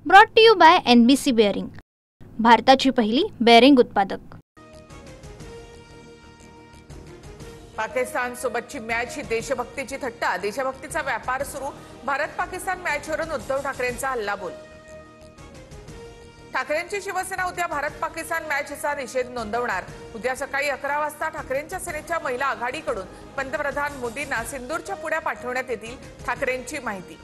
Brought to you by NBC bearing, भारताची पहिली bearing उत्पादक। पाकिस्तान सोबतची मॅच ही देशभक्तीची थट्टा, देशभक्तीचा व्यापार सुरू। भारत पाकिस्तान मॅचवरून उद्धव ठाकरेंचा हल्लाबोल। ठाकरेंची शिवसेना उद्या भारत पाकिस्तान मॅचचा निषेध नोंदवणार। उद्या सकाळी 11 वाजता ठाकरेंच्या सेनेच्या महिला आघाडीकडून पंतप्रधान मोदींना सिंदूरच्या पुढ्या पाठवण्यात येतील, ठाकरेंची माहिती।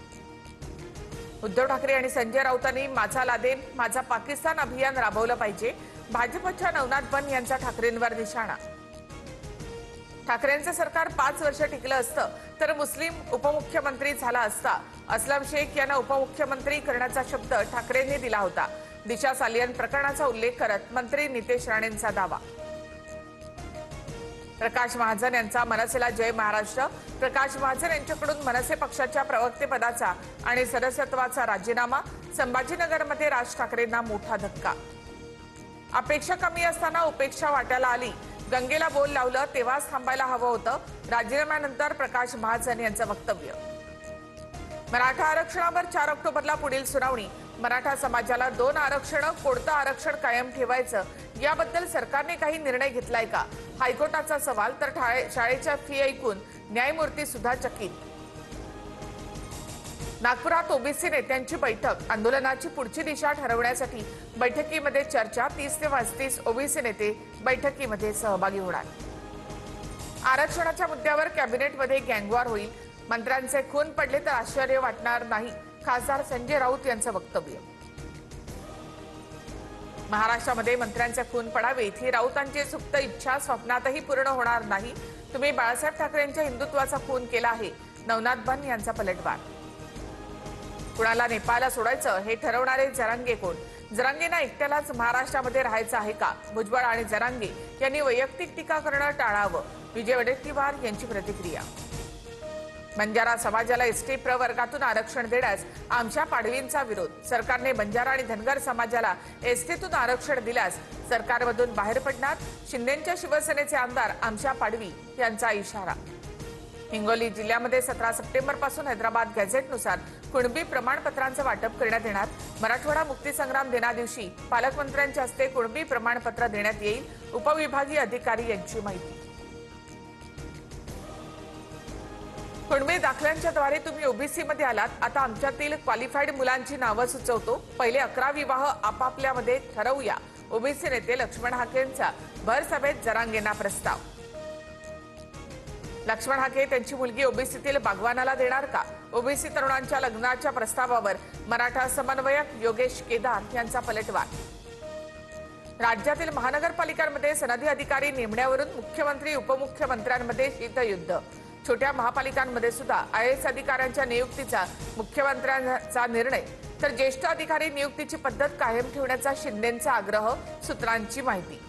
उद्धव ठाकरे आणि संजय राऊतांनी माझा लादेन माझा पाकिस्तान अभियान राबवलं पाहिजे। भाजपच्या नवनाथ बन यांचा ठाकरेंवर निशाणा। ठाकरेंचं सरकार 5 वर्ष टिकलं असतं तर मुस्लिम उपमुख्यमंत्री झाला असता। असलम शेख यांना उपमुख्यमंत्री करण्याचा शब्द ठाकरेंनी दिला होता। दिशा सालियन प्रकरणाचा उल्लेख करत मंत्री नितेश राणेंचा दावा। प्रकाश महाजन यांचा मनसेला जय महाराष्ट्र। प्रकाश महाजन यांच्याकडून मनसे पक्षाच्या प्रवक्तेपदाचा आणि सदस्यत्वाचा राजीनामा। संभाजीनगरमध्ये राज ठाकरेंना मोठा धक्का। अपेक्षा कमी असताना उपेक्षा वाट्याला आली। गंगेला बोल लावलं तेव्हाच थांबायला हवं होतं, राजीनाम्यानंतर प्रकाश महाजन यांचं वक्तव्य। मराठा आरक्षणावर 4 ऑक्टोबरला पुढील सुनावणी। मराठा समाजाला 2 आरक्षण, कोणतं आरक्षण कायम ठेवायचं याबद्दल सरकारने काही निर्णय घेतलाय का, हायकोर्टाचा सवाल। तर शाळेच्या फी ऐकून न्यायमूर्ती सुद्धा चकित। नागपुरात ओबीसी नेत्यांची बैठक, आंदोलनाची पुढची दिशा ठरवण्यासाठी बैठकीमध्ये चर्चा। 30 ते 35 ओबीसी नेते बैठकीमध्ये सहभागी होणार। आरक्षणाच्या मुद्द्यावर कॅबिनेटमध्ये गँगवॉर होईल। मंत्र्यांचे खून पडले तर आश्चर्य वाटणार नाही, खासदार संजय राऊत यांचं वक्तव्य। महाराष्ट्रामध्ये मंत्र्यांचे खून पडावेत ही राऊतांची सुप्त इच्छा स्वप्नातही पूर्ण होणार नाही। तुम्ही बाळासाहेब ठाकरेंच्या हिंदुत्वाचा खून केला आहे, नवनाथ बन यांचा पलटवार। कुणाला नेपाळला सोडायचं हे ठरवणारे जरांगे कोण? जरांगेंना एकट्यालाच महाराष्ट्रामध्ये राहायचं आहे का? भुजबळ आणि जरांगे यांनी वैयक्तिक टीका करणं टाळावं, विजय वडेट्टीवार यांची प्रतिक्रिया। बंजारा समाजाला एसटी प्रवर्गातून आरक्षण देण्यास आमच्या पाडवींचा विरोध। सरकारने बंजारा आणि धनगर समाजाला एसटीतून आरक्षण दिल्यास सरकारमधून बाहेर पडणार। शिंदेंच्या शिवसेनेचे आमदार आमच्या पाडवी यांचा इशारा। हिंगोली जिल्ह्यामध्ये 17 सप्टेंबरपासून हैदराबाद गॅझेटनुसार कुणबी प्रमाणपत्रांचं वाटप करण्यात येणार। मराठवाडा मुक्तीसंग्राम दिनादिवशी पालकमंत्र्यांच्या हस्ते कुणबी प्रमाणपत्र देण्यात येईल, उपविभागीय अधिकारी यांची माहिती। कुणबी दाखल्यांच्याद्वारे तुम्ही ओबीसी मध्ये आलात, आता आमच्यातील क्वालिफाईड मुलांची नावं सुचवतो। पहिले 11 विवाह आपापल्यामध्ये ठरवूया, ओबीसी नेते लक्ष्मण हाकेंचा भर सभेत जरांगेंना प्रस्ताव। लक्ष्मण हाके त्यांची मुलगी ओबीसीतील बागवानाला देणार का? ओबीसी तरुणांच्या लग्नाच्या प्रस्तावावर मराठा समन्वयक योगेश केदार यांचा पलटवार। राज्यातील महानगरपालिकांमध्ये सनदी अधिकारी नेमण्यावरून मुख्यमंत्री उपमुख्यमंत्र्यांमध्ये शीतयुद्ध। छोट्या महापालिकांमध्ये सुद्धा IAS अधिकाऱ्यांच्या नियुक्तीचा मुख्यमंत्र्यांचा निर्णय, तर ज्येष्ठ अधिकारी नियुक्तीची पद्धत कायम ठेवण्याचा शिंदेंचा आग्रह, सूत्रांची माहिती।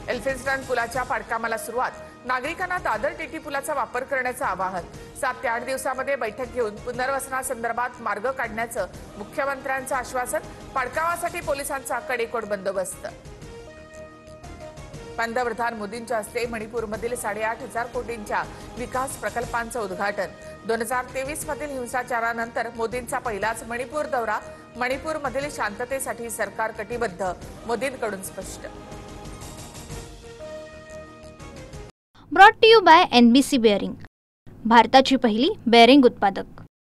एल्फिन्स्टन पुलाच्या पाडकामाला सुरुवात, नागरिकांना दादर टीटी पुलाचा वापर करण्याचं आवाहन। 7 ते 8 दिवसांमध्ये बैठक घेऊन पुनर्वसनासंदर्भात मार्ग काढण्याचं मुख्यमंत्र्यांचं आश्वासन। पाडकामासाठी पोलिसांचा कडेकोट बंदोबस्त। पंतप्रधान मोदींच्या हस्ते मणिपूरमधील 8,500 कोटींच्या विकास प्रकल्पांचं उद्घाटन। 2023 मधील हिंसाचारानंतर मोदींचा पहिलाच मणिपूर दौरा। मणिपूरमधील शांततेसाठी सरकार कटिबद्ध, मोदींकडून स्पष्ट। Brought to you by NBC bearing, भारताची पहिली बेअरिंग उत्पादक।